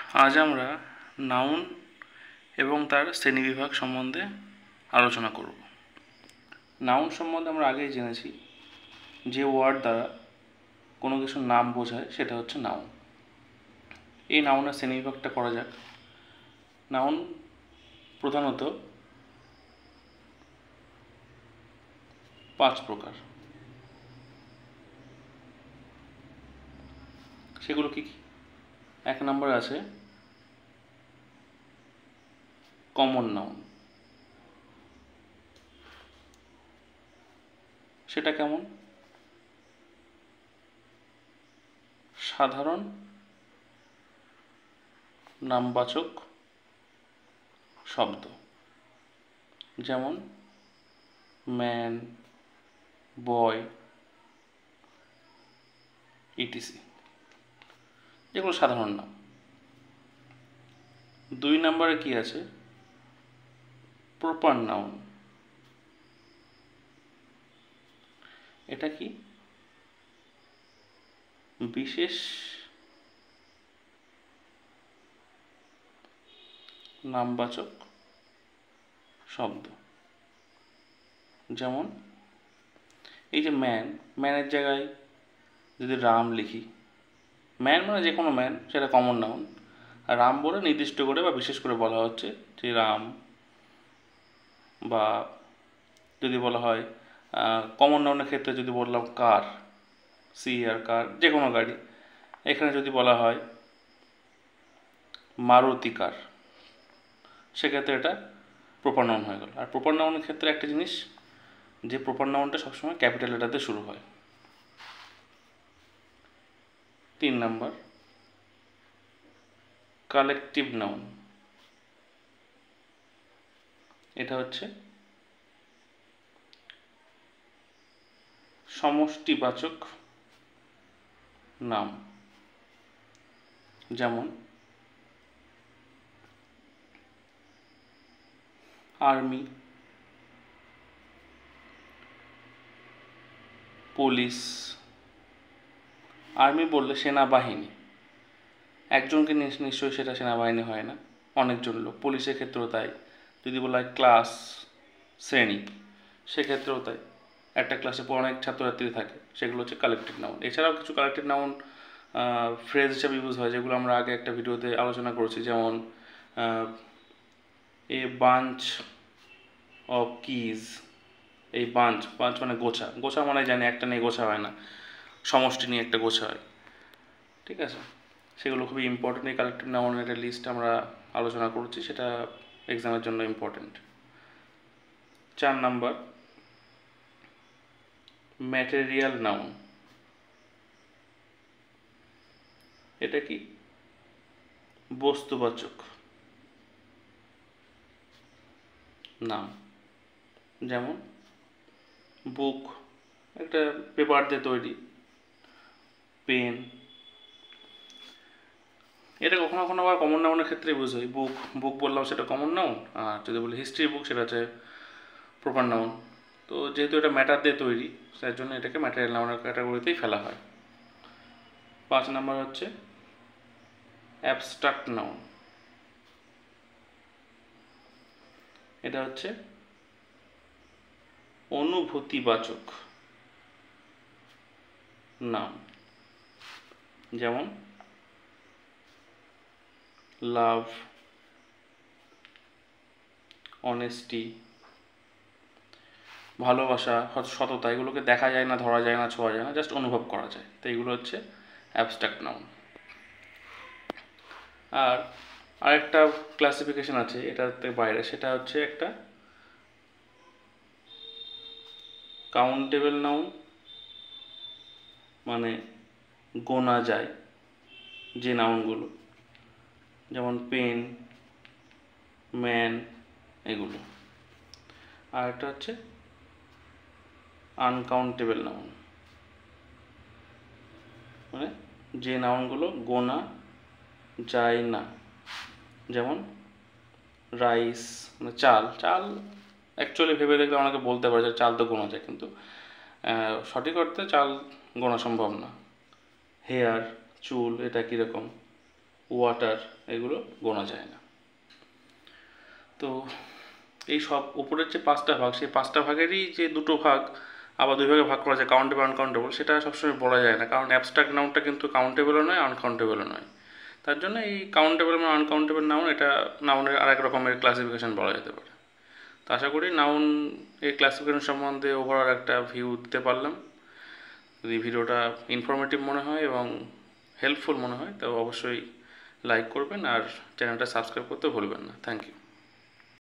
আজ আমরা নাউন এবং তার শ্রেণীবিভাগ সম্বন্ধে আলোচনা করব। নাউন সম্বন্ধে আমরা আগেই জেনেছি, যে ওয়ার্ড দ্বারা কোনো কিছুর নাম বোঝায় সেটা হচ্ছে নাউন। এই নাউনের শ্রেণীবিভাগটা করা যাক। নাউন প্রধানত 5 প্রকার। সেগুলো কি কি? 1 নম্বরে আছে কমন নাউন। সেটা কেমন? সাধারণ নামবাচক শব্দ, যেমন ম্যান, বয়, ইটিসি, যেগুলো সাধারণ নাম। 2 নম্বরে কি আছে? Proper noun. এটা কি? বিশেষ নামবাচক শব্দ, যেমন এই যে ম্যানের জায়গায় যদি রাম লিখি, ম্যান মানে যে কোনো ম্যান, সেটা কমন নাউন। আর রাম বলে নির্দিষ্ট করে বা বিশেষ করে বলা হচ্ছে যে রাম, বা যদি বলা হয় কমন নাউনের ক্ষেত্রে যদি বললাম কার, সি আর কার, যে কোনো গাড়ি। এখানে যদি বলা হয় মারুতি কার, সেক্ষেত্রে এটা প্রপার নাউন হয়ে গেল। আর প্রপার নাউনের ক্ষেত্রে একটা জিনিস, যে প্রপার নাউনটা সবসময় ক্যাপিটাল লেটারতে শুরু হয়। 3 নাম্বার কালেকটিভ নাউন। এটা হচ্ছে সমষ্টিবাচক নাম, যেমন আর্মি, পুলিশ। আর্মি বললে সেনাবাহিনী, একজনকে নিশ্চয়ই সেটা সেনাবাহিনী হয় না, অনেকজন লোক। পুলিশের ক্ষেত্রেও তাই। যদি বলা হয় ক্লাস, শ্রেণী, সেক্ষেত্রেও তাই। একটা ক্লাসে অনেক ছাত্রছাত্রী থাকে, সেগুলো হচ্ছে কালেকটিভ নাউন। এছাড়াও কিছু কালেকটিভ নাউন ফ্রেজ হিসাবে ইউজ হয়, যেগুলো আমরা আগে একটা ভিডিওতে আলোচনা করেছি, যেমন এ বাঞ্চ অফ কিজ। এই বাঞ্চ মানে গোছা, গোছা মানে জানি একটা নিয়ে গোছা হয় না, সমষ্টি নিয়ে একটা গোছা হয়। ঠিক আছে, সেগুলো খুবই ইম্পর্টেন্ট। এই কালেকটিভ নাউনের একটা লিস্ট আমরা আলোচনা করছি, সেটা এক্সামের জন্য ইম্পর্টেন্ট। 4 number material noun. এটা কি? বস্তুবাচক নাম, যেমন বুক, একটা পেপার দিয়ে তৈরি। পেন, এটা কখনো কখনো আবার কমন নাউনের ক্ষেত্রে বোঝাই। বুক বললাম, সেটা কমন নাউন। আর যদি বলি হিস্ট্রি বুক, সেটা হচ্ছে প্রপার নাউন। তো যেহেতু এটা ম্যাটার দিয়ে তৈরি, তার জন্য এটাকে ম্যাটেরিয়াল নাউনের ক্যাটাগরিতেই ফেলা হয়। 5 নাম্বার হচ্ছে অ্যাবস্ট্রাক্ট নাউন। এটা হচ্ছে অনুভূতিবাচক নাম, যেমন লাভ, অনেস্টি, ভালোবাসা, সততা। এগুলোকে দেখা যায় না, ধরা যায় না, ছোঁয়া যায় না, জাস্ট অনুভব করা যায়। তো এগুলো হচ্ছে অ্যাবস্ট্রাক্ট নাউন। আর আরেকটা ক্লাসিফিকেশন আছে এটাতে বাইরে, সেটা হচ্ছে একটা কাউন্টেবল নাউন, মানে গোনা যায় যে নাউনগুলো, যেমন পেন, ম্যান, এগুলো। আর একটা হচ্ছে আনকাউন্টেবল নাউন, মানে যে নাউনগুলো গোনা যায় না, যেমন রাইস, মানে চাল। অ্যাকচুয়ালি ভেবে দেখলে অনেকে বলতে পারে যে চাল তো গোনা যায়, কিন্তু সঠিক অর্থে চাল গোনা সম্ভব না। হেয়ার, চুল, এটা কীরকম? ওয়াটার, এগুলো গোনা যায় না। তো এই সব উপরের যে 5টা ভাগ, সেই 5টা ভাগেরই যে 2টো ভাগ আবার 2 ভাগে ভাগ করা যায়, কাউন্টেবল আনকাউন্টেবল, সেটা সবসময় বলা যায় না, কারণ অ্যাবস্ট্রাক্ট নাউনটা কিন্তু কাউন্টেবলও নয় আনকাউন্টেবলও নয়। তার জন্য এই কাউন্টেবল এবং আনকাউন্টেবল নাউন, এটা নাউনের আরেক রকমের ক্লাসিফিকেশন বলা যেতে পারে। তো আশা করি নাউন এই ক্লাসিফিকেশন সম্বন্ধে ওভারঅল একটা ভিউ দিতে পারলাম। যদি ভিডিওটা ইনফরমেটিভ মনে হয় এবং হেল্পফুল মনে হয়, তো অবশ্যই লাইক করবেন আর চ্যানেলটা সাবস্ক্রাইব করতে ভুলবেন না। Thank you.